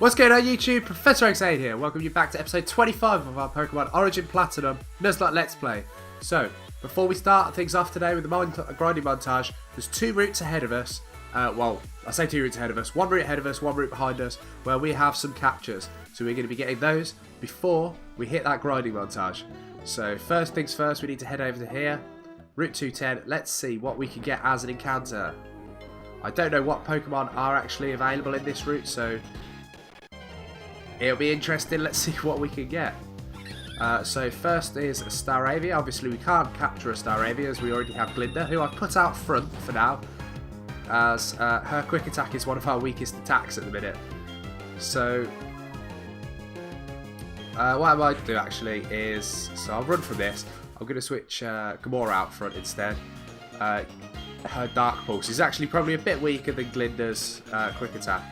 What's going on YouTube? ProfessorOaksAide here. Welcome you back to episode 25 of our Pokemon Origin Platinum Nuzlocke Let's Play. So, before we start things off today with the grinding montage, there's two routes ahead of us. Well, I say two routes ahead of us. One route ahead of us, one route behind us, where we have some captures. So we're going to be getting those before we hit that grinding montage. So first things first, we need to head over to here. Route 210. Let's see what we can get as an encounter. I don't know what Pokemon are actually available in this route, so it'll be interesting. Let's see what we can get. So first is a Staravia. Obviously we can't capture a Staravia as we already have Glinda, who I've put out front for now, as her quick attack is one of our weakest attacks at the minute. So what I might do actually is, so I'll run from this. I'm going to switch Gamora out front instead. Her Dark Pulse is actually probably a bit weaker than Glinda's quick attack.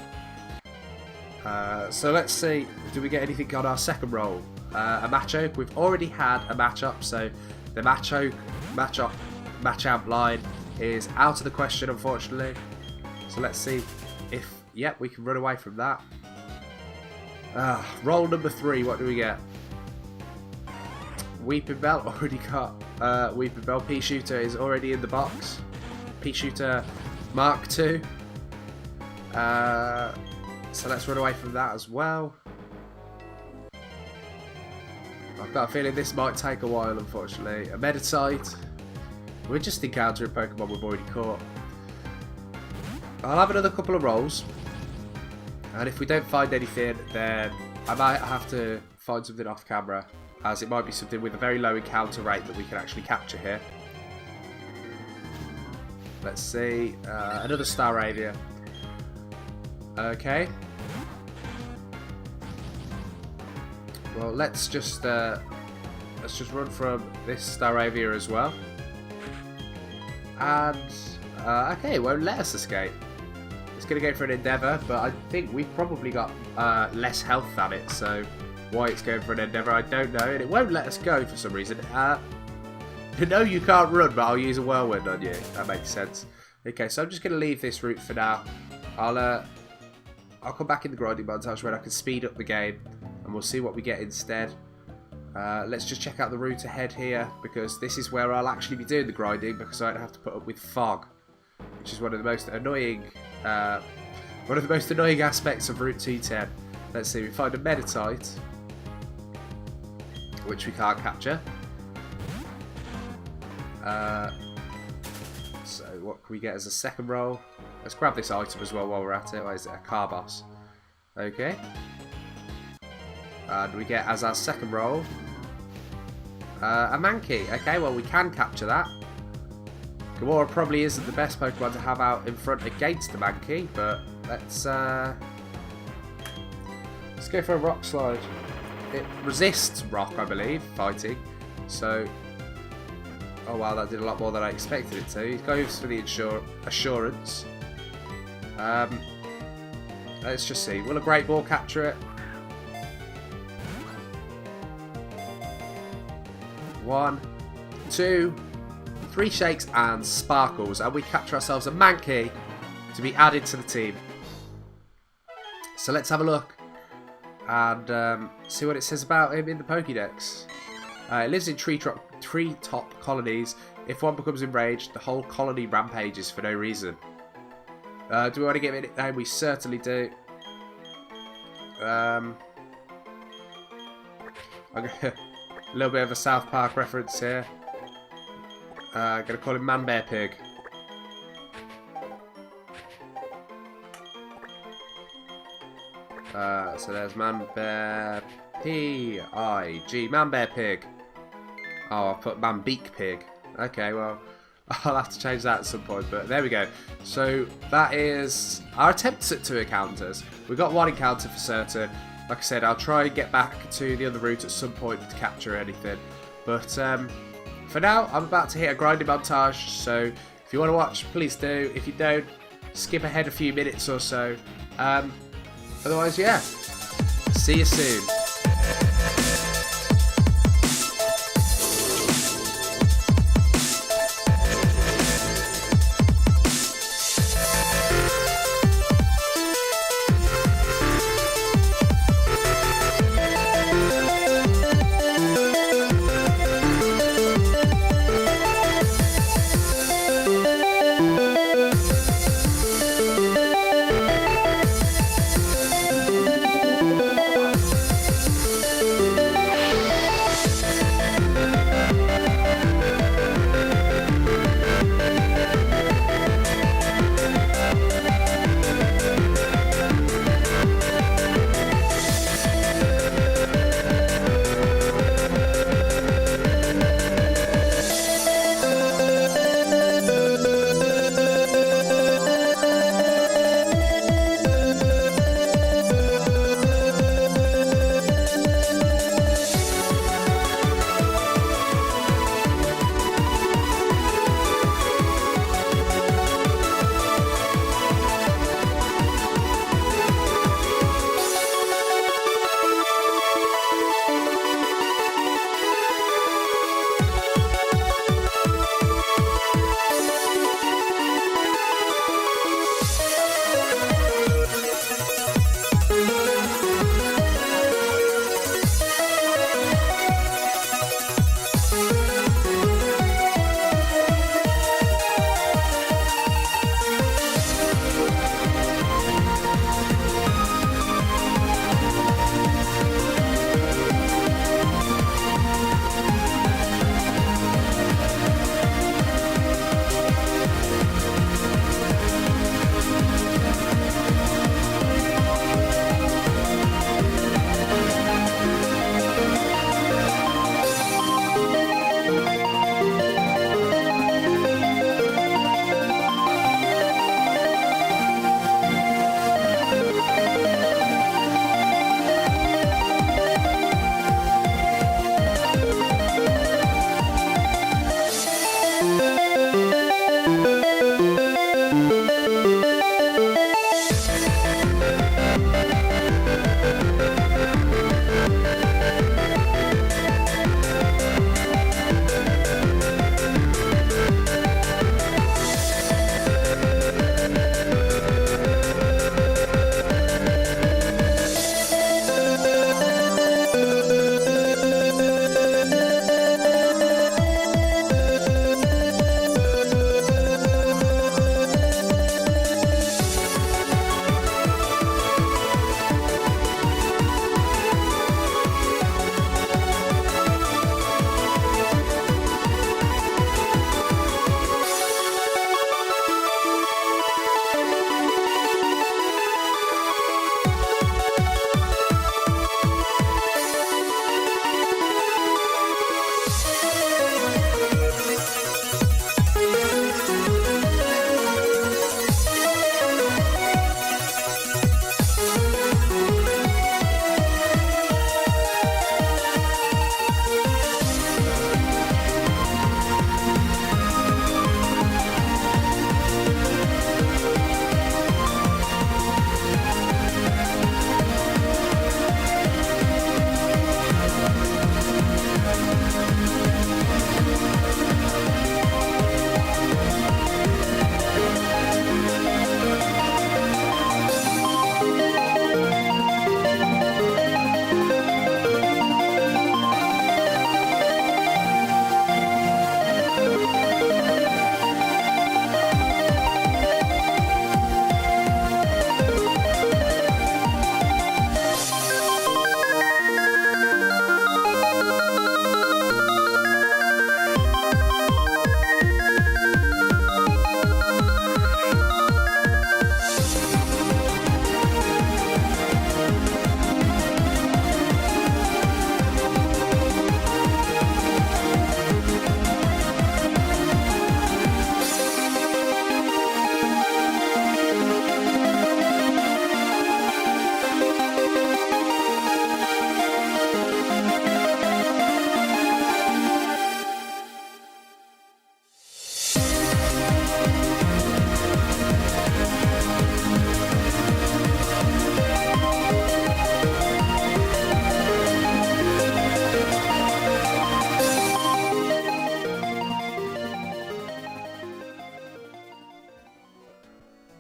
So let's see, do we get anything on our second roll? A Machoke. We've already had a matchup, so the Machamp line is out of the question, unfortunately. So let's see if, yep, we can run away from that. Roll number 3, what do we get? Weeping Bell, already got Weeping Bell. P-Shooter is already in the box. P-Shooter Mark II. So let's run away from that as well. I've got a feeling this might take a while, unfortunately. A Meditite. We're just encountering Pokemon we've already caught. I'll have another couple of rolls. And if we don't find anything, then I might have to find something off camera, as it might be something with a very low encounter rate that we can actually capture here. Let's see. Another Staravia. Okay. Well, let's just run from this Staravia as well. And okay, it won't let us escape. It's going to go for an Endeavour, but I think we've probably got less health than it. So why it's going for an Endeavour, I don't know, and it won't let us go for some reason. No, you can't run, but I'll use a Whirlwind on you. That makes sense. Okay, so I'm just going to leave this route for now. I'll come back in the grinding montage when I can speed up the game, and we'll see what we get instead. Let's just check out the route ahead here, because this is where I'll actually be doing the grinding, because I don't have to put up with fog, which is one of the most annoying aspects of Route 210. Let's see, we find a Meditite, which we can't capture. So what can we get as a second roll? Let's grab this item as well while we're at it. Or is it a car boss? Okay. And we get as our second roll a Mankey. Okay, well we can capture that. Gamora probably isn't the best Pokemon to have out in front against the Mankey, but let's go for a Rock Slide. It resists Rock, I believe, fighting. So, oh wow, that did a lot more than I expected it to. He goes for the Assurance. Let's just see. Will a Great Ball capture it? 1, 2, 3 shakes and sparkles, and we capture ourselves a Mankey to be added to the team. So let's have a look and see what it says about him in the Pokédex. It lives in treetop colonies. If one becomes enraged, the whole colony rampages for no reason. Do we want to give it a name? We certainly do. A little bit of a South Park reference here. I'm going to call him Man Bear Pig. So there's Man Bear P-I-G. Man Bear Pig. Oh, I'll put Man Beak Pig. Okay, well, I'll have to change that at some point, but there we go. So that is our attempts at 2 encounters. We've got 1 encounter for certain. Like I said, I'll try and get back to the other route at some point to capture anything. But for now, I'm about to hit a grinding montage, so if you want to watch, please do. If you don't, skip ahead a few minutes or so. Otherwise, yeah. See you soon.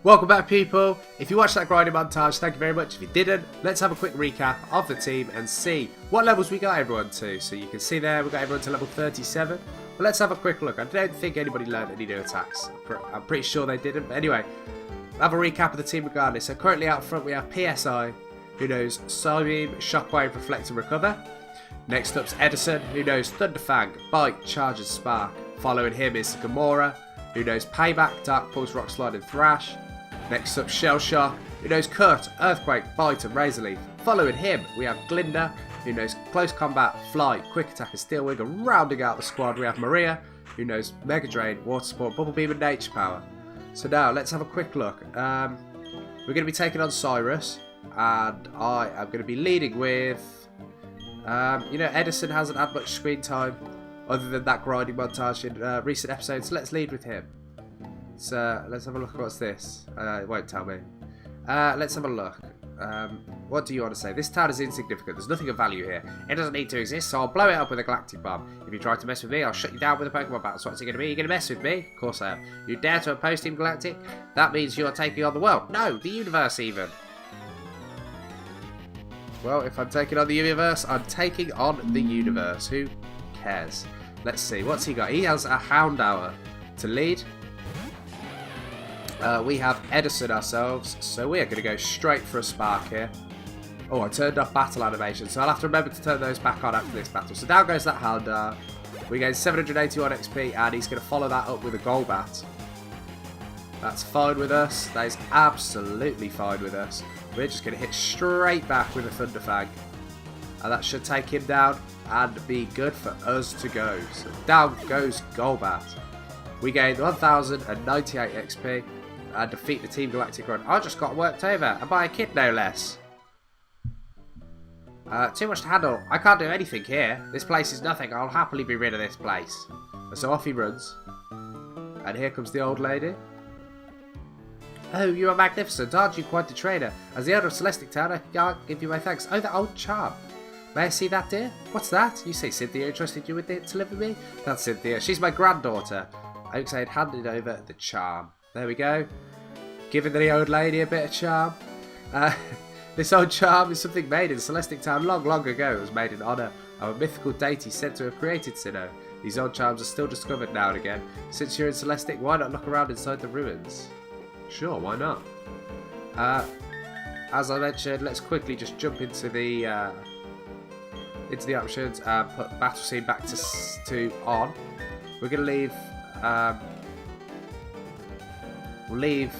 Welcome back, people. If you watched that grinding montage, thank you very much. If you didn't, let's have a quick recap of the team and see what levels we got everyone to. So you can see there, we got everyone to level 37. But let's have a quick look. I don't think anybody learned any new attacks. I'm pretty sure they didn't. But anyway, have a recap of the team regardless. So currently out front, we have PSI, who knows Psybeam, Shockwave, Reflect and Recover. Next up's Edison, who knows Thunderfang, Bite, Charge and Spark. Following him is Gamora, who knows Payback, Dark Pulse, Rock Slide and Thrash. Next up, Shell Shock, who knows Cut, Earthquake, Bite and Razor Leaf. Following him, we have Glinda, who knows Close Combat, Fly, Quick Attack and Steel Wing. And rounding out the squad, we have Maria, who knows Mega Drain, Water Support, Bubble Beam and Nature Power. So now, let's have a quick look. We're going to be taking on Cyrus, and I am going to be leading with... Edison hasn't had much screen time, other than that grinding montage in recent episodes, so let's lead with him. So let's have a look at what's this. It won't tell me. Let's have a look. What do you want to say? This town is insignificant. There's nothing of value here. It doesn't need to exist, so I'll blow it up with a galactic bomb. If you try to mess with me, I'll shut you down with a Pokemon battle. So what's it going to be? You're going to mess with me? Of course I am. You dare to oppose Team Galactic? That means you're taking on the world. No, the universe even. Well, if I'm taking on the universe, I'm taking on the universe. Who cares? Let's see. What's he got? He has a Houndour to lead. We have Edison ourselves, so we are going to go straight for a Spark here. Oh, I turned off battle animation, so I'll have to remember to turn those back on after this battle. So down goes that Houndour. We gain 781 XP, and he's going to follow that up with a Golbat. That's fine with us. That is absolutely fine with us. We're just going to hit straight back with a Thunderfang. And that should take him down and be good for us to go. So down goes Golbat. We gain 1098 XP. And defeat the Team Galactic run. I just got worked over, and by a kid no less. Too much to handle. I can't do anything here. This place is nothing. I'll happily be rid of this place. And so off he runs. And here comes the old lady. Oh, you are magnificent. Aren't you quite a trainer? As the owner of Celestic Town, I can't give you my thanks. Oh, that old charm. May I see that, dear? What's that? You say Cynthia entrusted you with it to live with me? That's Cynthia. She's my granddaughter. A.K.A handed over the charm. There we go. Giving the old lady a bit of charm. This old charm is something made in Celestic Town long, long ago. It was made in honour of a mythical deity said to have created Sinnoh. These old charms are still discovered now and again. Since you're in Celestic, why not look around inside the ruins? Sure, why not? As I mentioned, let's quickly just jump into the options and put the battle scene back to on. We're going to leave... We'll leave...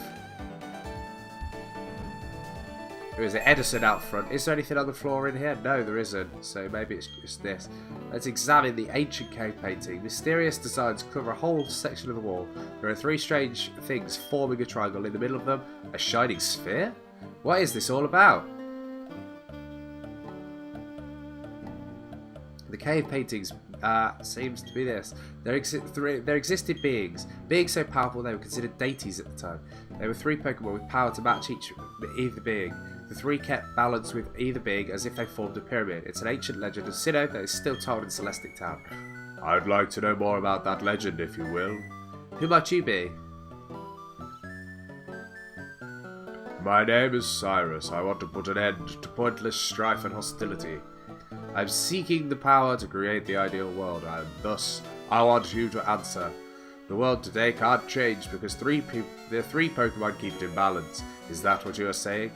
Who is it? Edison out front. Is there anything on the floor in here? No, there isn't. So maybe it's just this. Let's examine the ancient cave painting. Mysterious designs cover a whole section of the wall. There are three strange things forming a triangle. In the middle of them, a shining sphere? What is this all about? The cave paintings seems to be this. There existed beings so powerful they were considered deities at the time. There were three Pokemon with power to match either being. The three kept balance with either being as if they formed a pyramid. It's an ancient legend of Sinnoh that is still told in Celestic Town. I'd like to know more about that legend, if you will. Who might you be? My name is Cyrus. I want to put an end to pointless strife and hostility. I'm seeking the power to create the ideal world, and thus I want you to answer. The world today can't change because the three Pokemon keep it in balance. Is that what you are saying?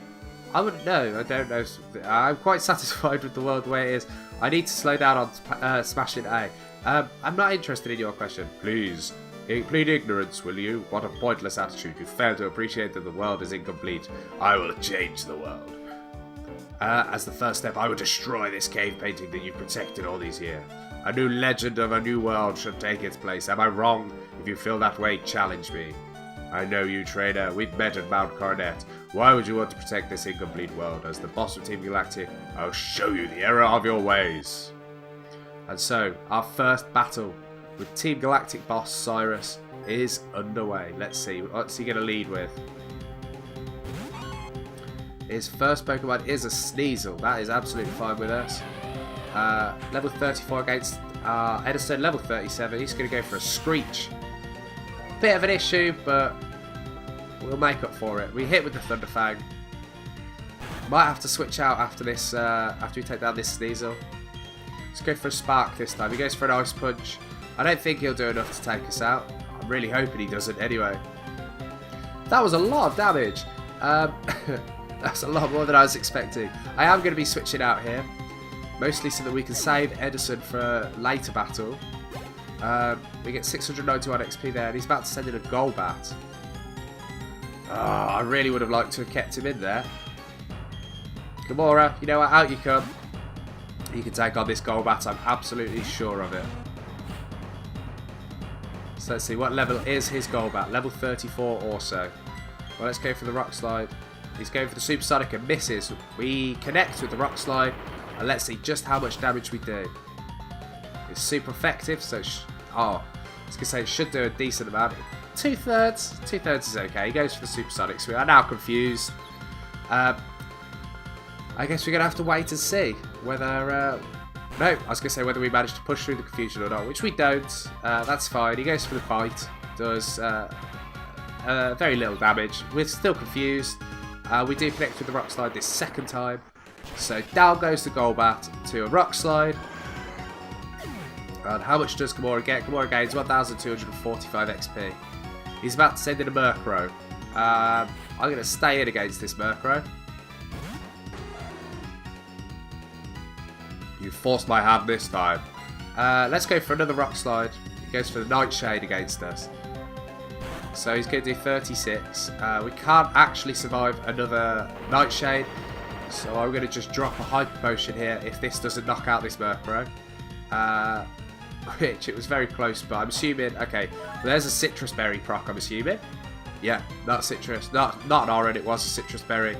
I wouldn't know. I don't know. I'm quite satisfied with the world the way it is. I need to slow down on smashing A. I'm not interested in your question. Please, plead ignorance, will you? What a pointless attitude. You fail to appreciate that the world is incomplete. I will change the world. As the first step, I will destroy this cave painting that you've protected all these years. A new legend of a new world should take its place. Am I wrong? If you feel that way, challenge me. I know you, trainer. We've met at Mount Coronet. Why would you want to protect this incomplete world? As the boss of Team Galactic, I'll show you the error of your ways. And so, our first battle with Team Galactic Boss Cyrus is underway. Let's see. What's he going to lead with? His first Pokemon is a Sneasel. That is absolutely fine with us. Level 34 against Edison, level 37. He's going to go for a Screech. Bit of an issue, but we'll make up for it. We hit with the Thunder Fang. Might have to switch out after this, after we take down this Sneasel. Let's go for a Spark this time. He goes for an Ice Punch. I don't think he'll do enough to take us out. I'm really hoping he doesn't anyway. That was a lot of damage. That's a lot more than I was expecting. I am going to be switching out here. Mostly so that we can save Edison for a later battle. We get 691 XP there, and he's about to send in a Golbat. Oh, I really would have liked to have kept him in there. Gamora, you know what? Out you come. You can take on this Golbat, I'm absolutely sure of it. So let's see, what level is his Golbat? Level 34 or so. Well, let's go for the Rock Slide. He's going for the Supersonic and misses. We connect with the Rock Slide, and let's see just how much damage we do. It's super effective, so I was going to say it should do a decent amount. Two-thirds is okay. He goes for the Supersonic, so we are now confused. I guess we're going to have to wait and see whether... no, I was going to say whether we manage to push through the confusion or not, which we don't. That's fine. He goes for the Bite. Does very little damage. We're still confused. We do connect with the Rock Slide this second time. So down goes the Golbat to a Rock Slide. And how much does Gamora get? Gamora gains 1,245 XP. He's about to send in a Murkrow. I'm going to stay in against this Murkrow. You forced my hand this time. Let's go for another Rock Slide. He goes for the Nightshade against us. So he's going to do 36. We can't actually survive another Nightshade. So I'm going to just drop a Hyper Potion here if this doesn't knock out this Murkrow. Which it was very close, but I'm assuming... Okay, well, there's a Citrus Berry proc, I'm assuming. Yeah, not Citrus. Not an orange, it was a Citrus Berry.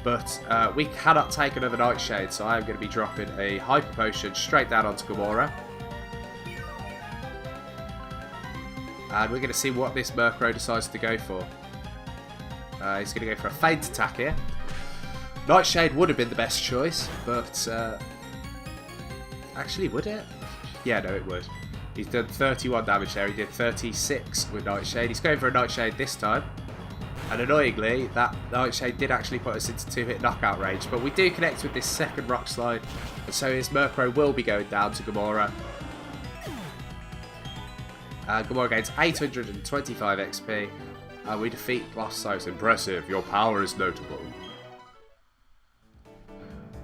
But we cannot take another Nightshade, so I am going to be dropping a Hyper Potion straight down onto Gamora. And we're going to see what this Murkrow decides to go for. He's going to go for a Feint Attack here. Nightshade would have been the best choice, but... actually, would it? Yeah, no, it would. He's done 31 damage there. He did 36 with Nightshade. He's going for a Nightshade this time. And annoyingly, that Nightshade did actually put us into 2-hit knockout range. But we do connect with this second Rock Slide. And so his Murkrow will be going down to Gamora. Gamora gains 825 XP. We defeat Boss Cyrus. Impressive. Your power is notable.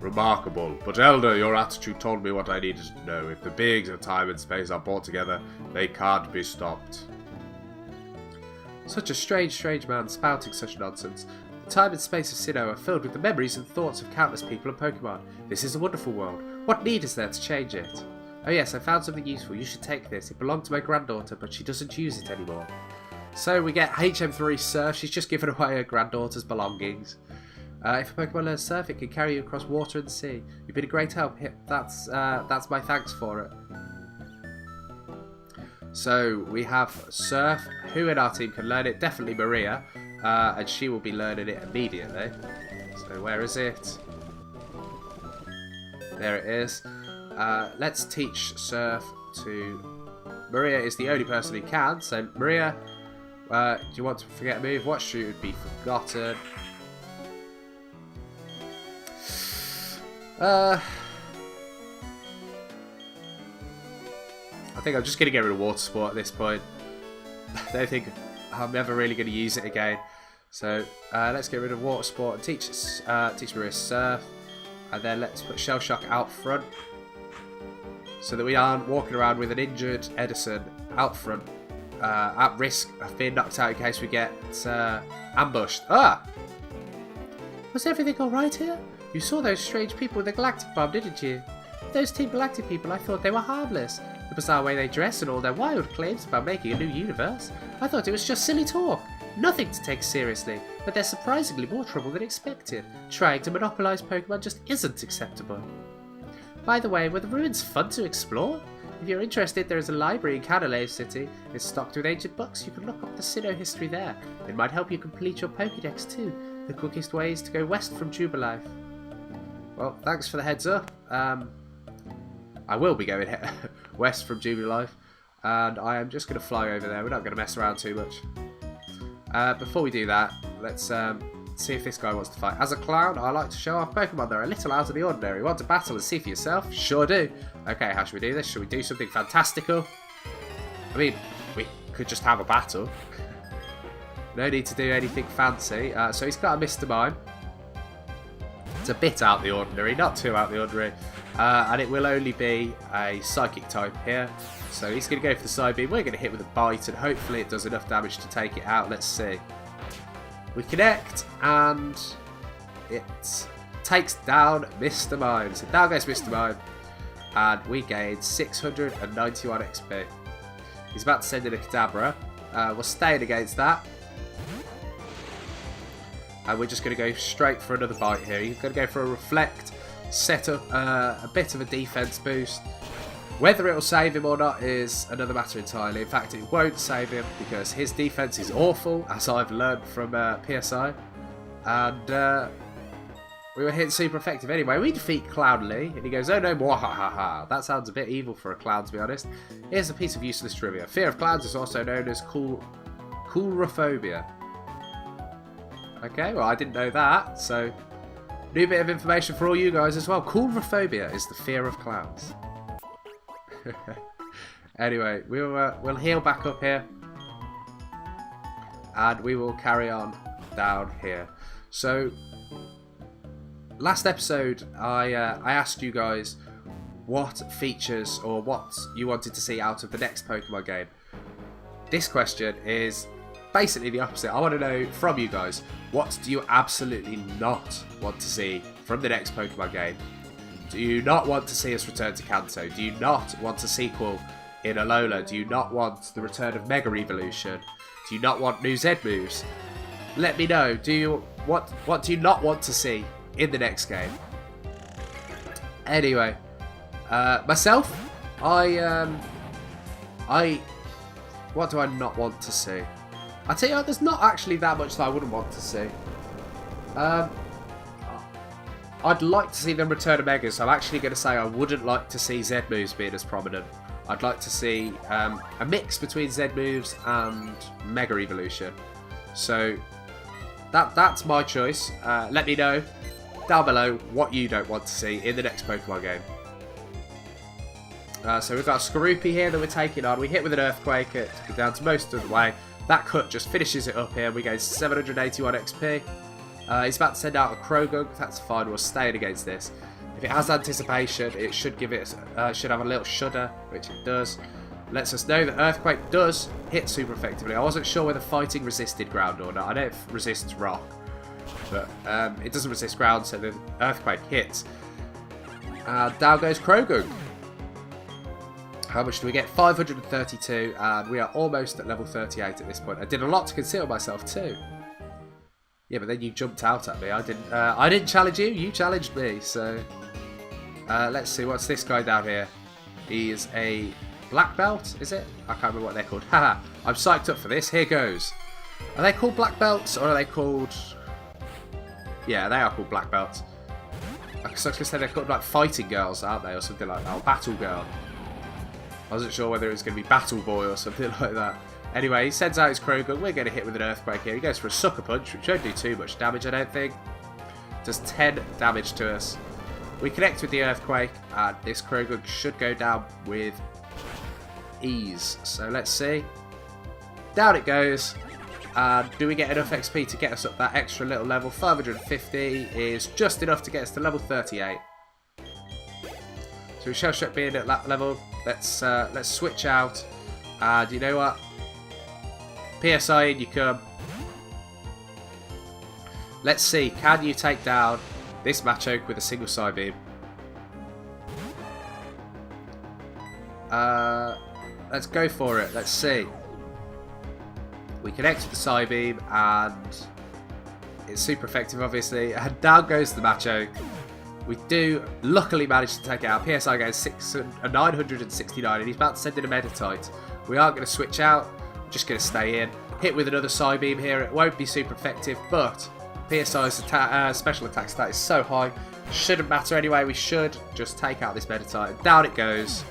Remarkable. But Elder, your attitude told me what I needed to know. If the beings of time and space are brought together, they can't be stopped. Such a strange man spouting such nonsense. The time and space of Sinnoh are filled with the memories and thoughts of countless people and Pokemon. This is a wonderful world. What need is there to change it? Oh yes, I found something useful. You should take this. It belonged to my granddaughter, but she doesn't use it anymore. So we get HM3 Surf. She's just given away her granddaughter's belongings. If a Pokemon learns Surf, it can carry you across water and sea. You've been a great help. That's my thanks for it. So we have Surf. Who in our team can learn it? Definitely Maria. And she will be learning it immediately. So where is it? There it is. Let's teach Surf to... Maria is the only person who can. So Maria, do you want to forget a move? What should be forgotten? I think I'm just going to get rid of Water Sport at this point. I don't think I'm ever really going to use it again. So let's get rid of Water Sport and teach Maria Surf. And then let's put Shell Shock out front. So that we aren't walking around with an injured Edison out front. At risk of being knocked out in case we get ambushed. Ah! Was everything alright here? You saw those strange people with the Galactic Bomb, didn't you? Those Team Galactic people, I thought they were harmless. The bizarre way they dress and all their wild claims about making a new universe. I thought it was just silly talk. Nothing to take seriously, but they're surprisingly more trouble than expected. Trying to monopolise Pokemon just isn't acceptable. By the way, were the ruins fun to explore? If you're interested, there is a library in Canalave City. It's stocked with ancient books. You can look up the Sinnoh history there. It might help you complete your Pokédex too. The quickest way is to go west from Jubilife. Well, thanks for the heads up. I will be going west from Jubilife, and I am just going to fly over there. We're not going to mess around too much. Before we do that, let's see if this guy wants to fight. As a clown, I like to show off Pokemon. They're a little out of the ordinary. Want to battle and see for yourself? Sure do. Okay, how should we do this? Should we do something fantastical? I mean, we could just have a battle. No need to do anything fancy. So he's got a Mr. Mime. It's a bit out of the ordinary, not too out of the ordinary. And it will only be a Psychic type here. So he's going to go for the Side Beam. We're going to hit with a Bite, and hopefully it does enough damage to take it out. Let's see. We connect, and it takes down Mr. Mime. So down goes Mr. Mime, and we gain 691 XP. He's about to send in a Kadabra. We're staying against that. And we're just going to go straight for another Bite here. He's going to go for a Reflect, set up a bit of a defense boost. Whether it will save him or not is another matter entirely. In fact, it won't save him because his defense is awful, as I've learned from PSI. And we were hitting super effective anyway. We defeat Clownly, and he goes, "Oh no, mwahaha." That sounds a bit evil for a clown, to be honest. Here's a piece of useless trivia. Fear of clowns is also known as coulrophobia. Okay, well, I didn't know that, so new bit of information for all you guys as well. Coulrophobia is the fear of clowns. Anyway, we'll heal back up here, and we will carry on down here. So, last episode, I asked you guys what features or what you wanted to see out of the next Pokemon game. This question is basically the opposite. I want to know from you guys, what do you absolutely not want to see from the next Pokemon game? Do you not want to see us return to Kanto? Do you not want a sequel in Alola? Do you not want the return of Mega Evolution? Do you not want new Z moves? Let me know. What do you not want to see in the next game? Anyway, myself, what do I not want to see? I tell you what, there's not actually that much that I wouldn't want to see. I'd like to see them return to Megas. So I'm actually going to say I wouldn't like to see Z moves being as prominent. I'd like to see a mix between Z moves and Mega Evolution. So that's my choice. Let me know down below what you don't want to see in the next Pokemon game. So we've got a Skorupi here that we're taking on. We hit with an Earthquake, it goes down to most of the way. That cut just finishes it up here. We gain 781 XP. He's about to send out a Krogunk. That's fine. We're staying against this. If it has anticipation, it should give it. Should have a little shudder, which it does. Lets us know that Earthquake does hit super effectively. I wasn't sure whether fighting resisted ground or not. I know it resists rock, but it doesn't resist ground, so the Earthquake hits. Down goes Krogunk. How much do we get? 532, and we are almost at level 38 at this point. I did a lot to conceal myself too. Yeah, but then you jumped out at me. I didn't challenge you. You challenged me. So let's see. What's this guy down here? He is a black belt. Is it? I can't remember what they're called. Haha. I'm psyched up for this. Here goes. Are they called black belts or are they called? Yeah, they are called black belts. I was going to say they're called like fighting girls, aren't they, or something like that? Or battle girl. I wasn't sure whether it was going to be battle boy or something like that. Anyway, he sends out his Krogunk. We're going to hit with an Earthquake here. He goes for a Sucker Punch, which won't do too much damage, I don't think. Does 10 damage to us. We connect with the Earthquake, and this Krogunk should go down with ease. So let's see. Down it goes. And do we get enough XP to get us up that extra little level? 550 is just enough to get us to level 38. So we shall shut being at that level. Let's switch out. And you know what? PSI in you come. Let's see, can you take down this Machoke with a single side beam? Let's go for it. Let's see. We connect with the side beam and it's super effective, obviously. And down goes the Machoke. We do luckily manage to take it out. PSI goes 969 and he's about to send in a Meditite. We aren't going to switch out. We're just going to stay in. Hit with another side beam here. It won't be super effective, but PSI's special attack stat is so high. Shouldn't matter anyway. We should just take out this Meditite. Down it goes.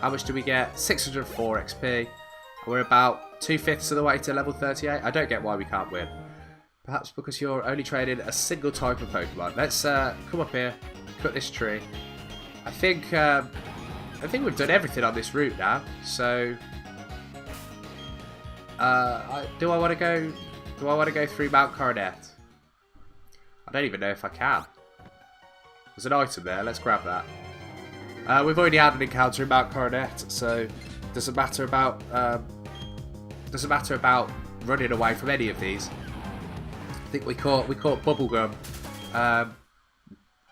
How much do we get? 604 XP. We're about 2/5 of the way to level 38. I don't get why we can't win. Perhaps because you're only training a single type of Pokemon. Let's come up here, cut this tree. I think we've done everything on this route now. So, do I want to go? Do I want to go through Mount Coronet? I don't even know if I can. There's an item there. Let's grab that. We've already had an encounter in Mount Coronet, so doesn't matter about running away from any of these. I think we caught Bubblegum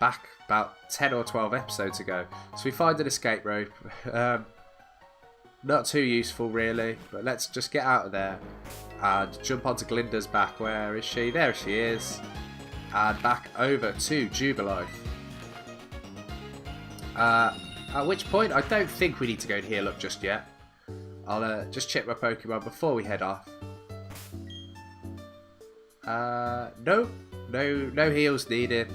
back about 10 or 12 episodes ago. So we find an escape rope. Not too useful really, but let's just get out of there and jump onto Glinda's back. Where is she? There she is. And back over to Jubilife. At which point, I don't think we need to go and heal up just yet. I'll just check my Pokemon before we head off. No heals needed.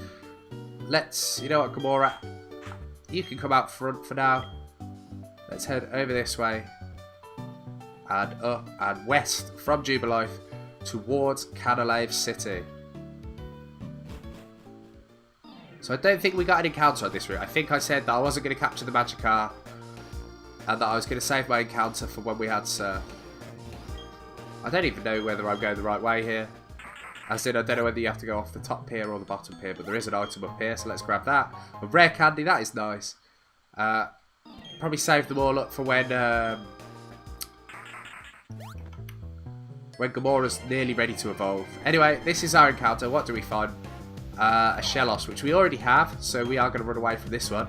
Let's, you know what, Gamora, you can come out front for now. Let's head over this way and up and west from Jubilife towards Canalave City. So I don't think we got an encounter on this route. I think I said that I wasn't going to capture the Magikarp and that I was going to save my encounter for when we had Surf. I don't even know whether I'm going the right way here. As in, I don't know whether you have to go off the top pier or the bottom pier, but there is an item up here, so let's grab that. A rare candy, that is nice. Probably save them all up for when Gamora's nearly ready to evolve. Anyway, this is our encounter. What do we find? A Shellos, which we already have, so we are going to run away from this one.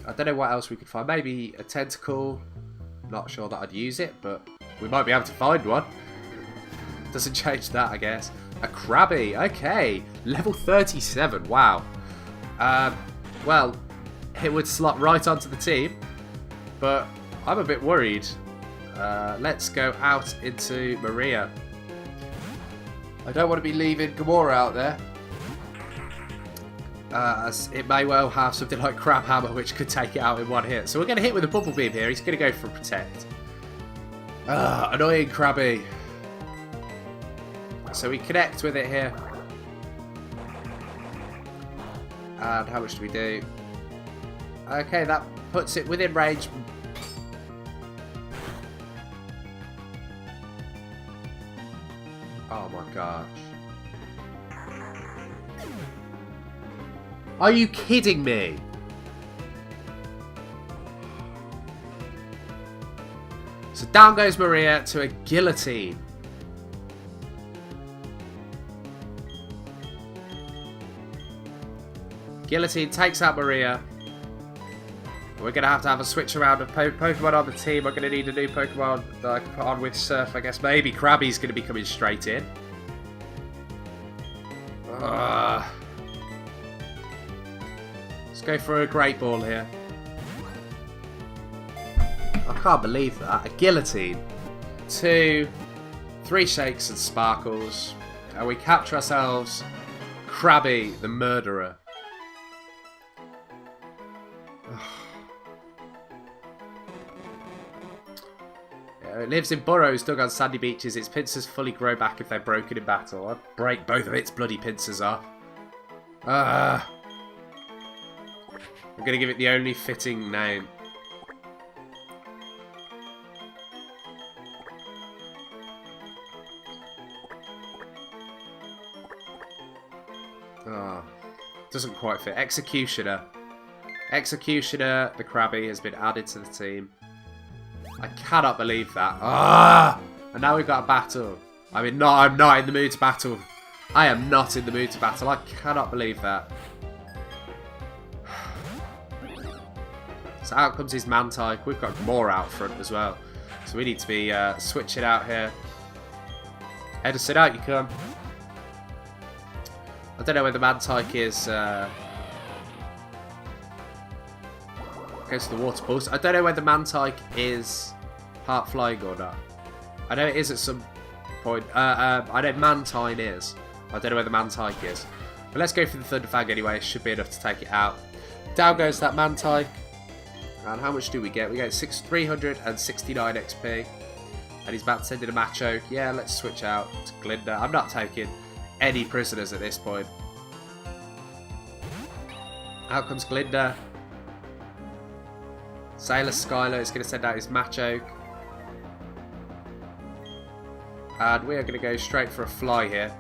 I don't know what else we could find. Maybe a tentacle. Not sure that I'd use it, but we might be able to find one. Doesn't change that, I guess. A Krabby. Okay. Level 37. Wow. Well, it would slot right onto the team, but I'm a bit worried. Let's go out into Maria. I don't want to be leaving Gamora out there, as it may well have something like Crab Hammer, which could take it out in one hit. So we're going to hit with a Bubble Beam here. He's going to go for Protect. Annoying Krabby. So we connect with it here. And how much do we do? Okay, that puts it within range. Oh my gosh. Are you kidding me? So down goes Maria to a guillotine. Guillotine takes out Maria. We're going to have a switch around of Pokemon on the team. We're going to need a new Pokemon that I can put on with Surf. I guess maybe Krabby's going to be coming straight in. Let's go for a Great Ball here. I can't believe that. A Guillotine. 2, 3 Shakes and Sparkles. And we capture ourselves Krabby the Murderer. It lives in burrows dug on sandy beaches. Its pincers fully grow back if they're broken in battle. I'd break both of its bloody pincers off. I'm going to give it the only fitting name. Doesn't quite fit. Executioner. Executioner, the Krabby, has been added to the team. I cannot believe that. And now we've got a battle. I mean, no, I'm not in the mood to battle. I am not in the mood to battle. I cannot believe that. So out comes his Mantike. We've got more out front as well. So we need to be switching out here. Edison, out you come. I don't know where the Mantike is. Goes to the water pulse. I don't know whether Mantike is part flying or not. I know it is at some point. I know Mantine is. I don't know whether Mantike is. But let's go for the Thunderfang anyway. It should be enough to take it out. Down goes that Mantike. And how much do we get? We get 369 XP. And he's about to send in a Macho. Yeah, let's switch out to Glinda. I'm not taking any prisoners at this point. Out comes Glinda. Sailor Skylar is going to send out his Macho. And we are going to go straight for a fly here.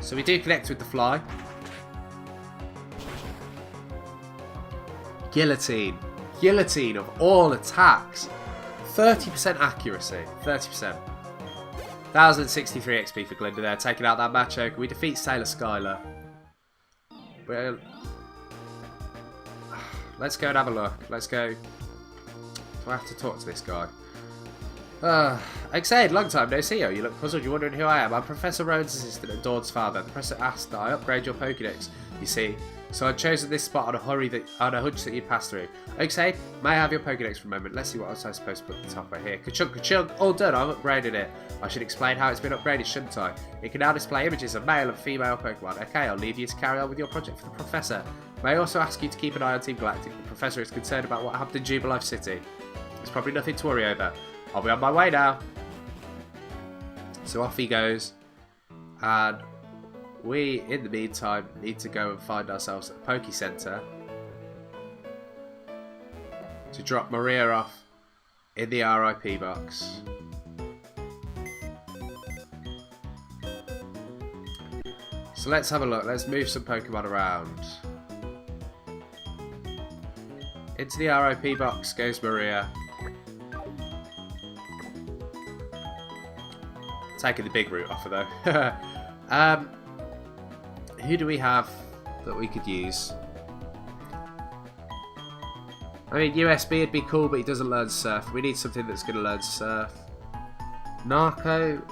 So we do connect with the fly. Guillotine. Guillotine of all attacks. 30% accuracy. 30%. 1063 XP for Glinda there. Taking out that Macho. We defeat Sailor Skylar. Well, let's go and have a look. Let's go. Do I have to talk to this guy? A.K.A, long time no see you. You look puzzled. You're wondering who I am. I'm Professor Rowan's assistant and Dawn's father. The professor asked that I upgrade your Pokédex, you see. So I've chosen this spot on a hunch that you'd pass through. A.K.A, may I have your Pokédex for a moment? Let's see what else I'm supposed to put at the top right here. Ka-chunk, ka-chunk. All done. I'm upgrading it. I should explain how it's been upgraded, shouldn't I? It can now display images of male and female Pokemon. Okay, I'll leave you to carry on with your project for the Professor. May I also ask you to keep an eye on Team Galactic? The Professor is concerned about what happened in Jubilife City. There's probably nothing to worry over. I'll be on my way now. So off he goes. And we, in the meantime, need to go and find ourselves at a Poke Center to drop Maria off in the RIP box. So let's have a look. Let's move some Pokemon around. Into the RIP box goes Maria. Taking the big route off of though. Who do we have that we could use? I mean, USB would be cool, but he doesn't learn Surf. We need something that's going to learn Surf. Narco,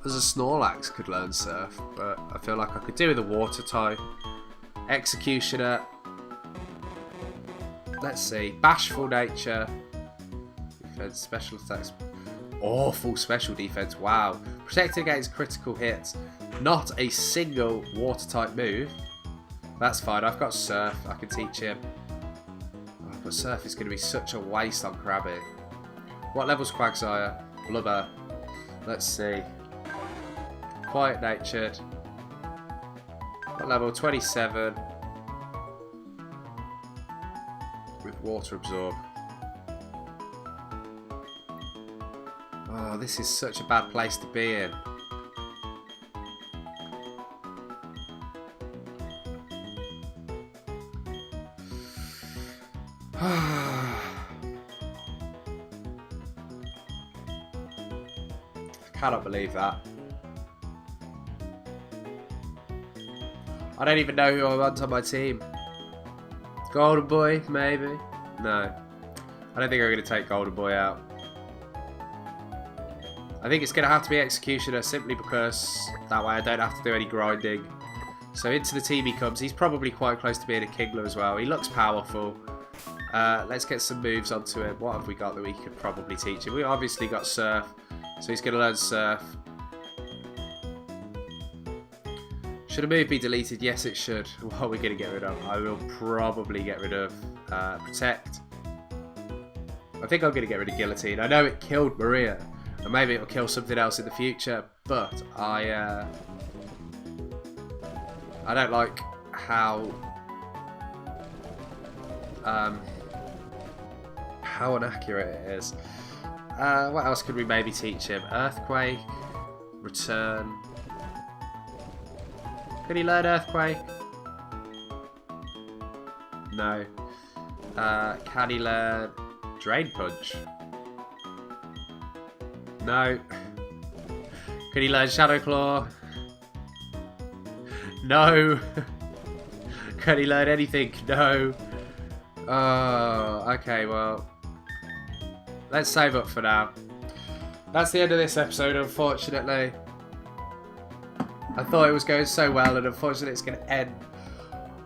as a Snorlax, could learn Surf, but I feel like I could do with a Water type. Executioner. Let's see. Bashful Nature. Defense, special attacks. Awful special defense. Wow. Protected against critical hits. Not a single water type move. That's fine. I've got Surf. I can teach him. Oh, but Surf is going to be such a waste on Krabby. What level's Quagsire? Blubber. Let's see. Quiet natured. What level? 27. With water absorb. Oh, this is such a bad place to be in. I cannot believe that. I don't even know who I want on my team. Golden Boy, maybe? No. I don't think I'm going to take Golden Boy out. I think it's going to have to be Executioner simply because that way I don't have to do any grinding. So into the team he comes. He's probably quite close to being a Kingler as well. He looks powerful. Let's get some moves onto him. What have we got that we could probably teach him? We obviously got Surf. So he's going to learn Surf. Should a move be deleted? Yes, it should. What are we going to get rid of? I will probably get rid of Protect. I think I'm going to get rid of Guillotine. I know it killed Maria. And maybe it'll kill something else in the future. But I don't like how inaccurate it is. What else could we maybe teach him? Earthquake. Return. Could he learn Earthquake? No. Can he learn Drain Punch? No. Could he learn Shadow Claw? No. Can he learn anything? No. Oh, okay, well. Let's save up for now. That's the end of this episode, unfortunately. I thought it was going so well, and unfortunately it's going to end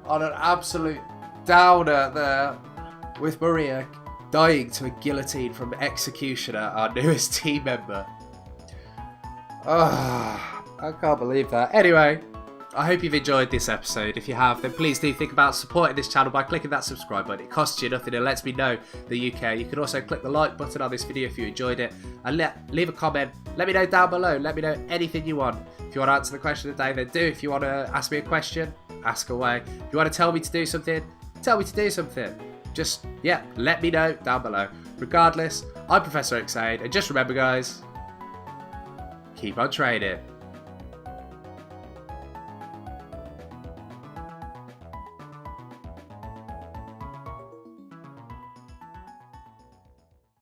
on an absolute downer there, with Maria dying to a guillotine from Executioner, our newest team member. Oh, I can't believe that. Anyway, I hope you've enjoyed this episode. If you have, then please do think about supporting this channel by clicking that subscribe button. It costs you nothing and lets me know that you care. You can also click the like button on this video if you enjoyed it, and leave a comment. Let me know down below. Let me know anything you want. If you want to answer the question of the day, then do. If you want to ask me a question, ask away. If you want to tell me to do something, tell me to do something. Just, yeah, let me know down below. Regardless, I'm ProfessorOaksAide, and just remember, guys, keep on trading.